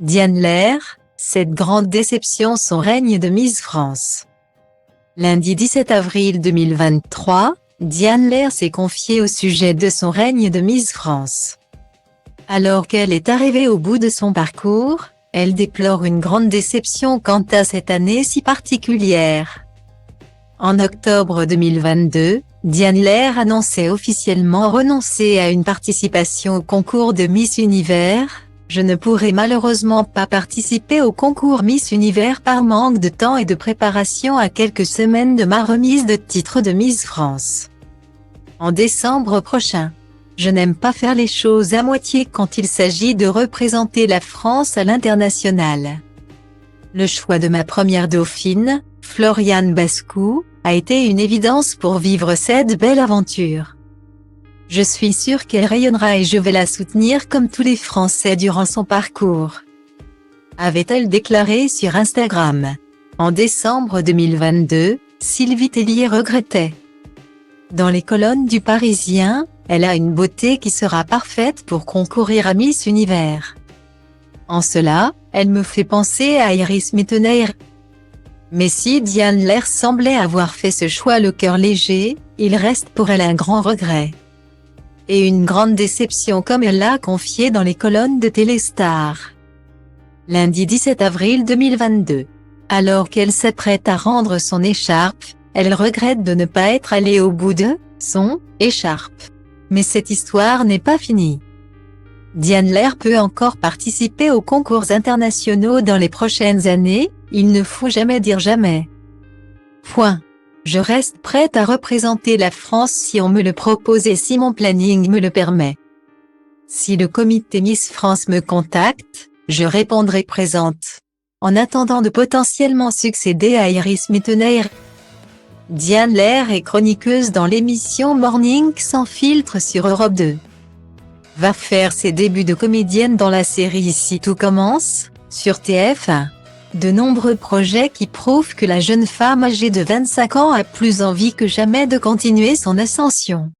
Diane Lair, cette grande déception son règne de Miss France. Lundi 17 avril 2023, Diane Lair s'est confiée au sujet de son règne de Miss France. Alors qu'elle est arrivée au bout de son parcours, elle déplore une grande déception quant à cette année si particulière. En octobre 2022, Diane Lair annonçait officiellement renoncer à une participation au concours de Miss Univers. Je ne pourrai malheureusement pas participer au concours Miss Univers par manque de temps et de préparation à quelques semaines de ma remise de titre de Miss France. En décembre prochain. Je n'aime pas faire les choses à moitié quand il s'agit de représenter la France à l'international. Le choix de ma première dauphine, Floriane Bascou, a été une évidence pour vivre cette belle aventure. Je suis sûre qu'elle rayonnera et je vais la soutenir comme tous les Français durant son parcours, avait-elle déclaré sur Instagram. En décembre 2022, Sylvie Tellier regrettait. Dans les colonnes du Parisien, elle a une beauté qui sera parfaite pour concourir à Miss Univers. En cela, elle me fait penser à Iris Mittenaere. Mais si Diane Lair semblait avoir fait ce choix le cœur léger, il reste pour elle un grand regret. Et une grande déception comme elle l'a confié dans les colonnes de Téléstar. Lundi 17 avril 2022. Alors qu'elle s'apprête à rendre son écharpe, elle regrette de ne pas être allée au bout de son écharpe. Mais cette histoire n'est pas finie. Diane Lair peut encore participer aux concours internationaux dans les prochaines années, il ne faut jamais dire jamais. Point. Je reste prête à représenter la France si on me le propose et si mon planning me le permet. Si le comité Miss France me contacte, je répondrai présente. En attendant de potentiellement succéder à Iris Mittenaere. Diane Lair est chroniqueuse dans l'émission Morning sans filtre sur Europe 2. Va faire ses débuts de comédienne dans la série Ici tout commence, sur TF1. De nombreux projets qui prouvent que la jeune femme âgée de 25 ans a plus envie que jamais de continuer son ascension.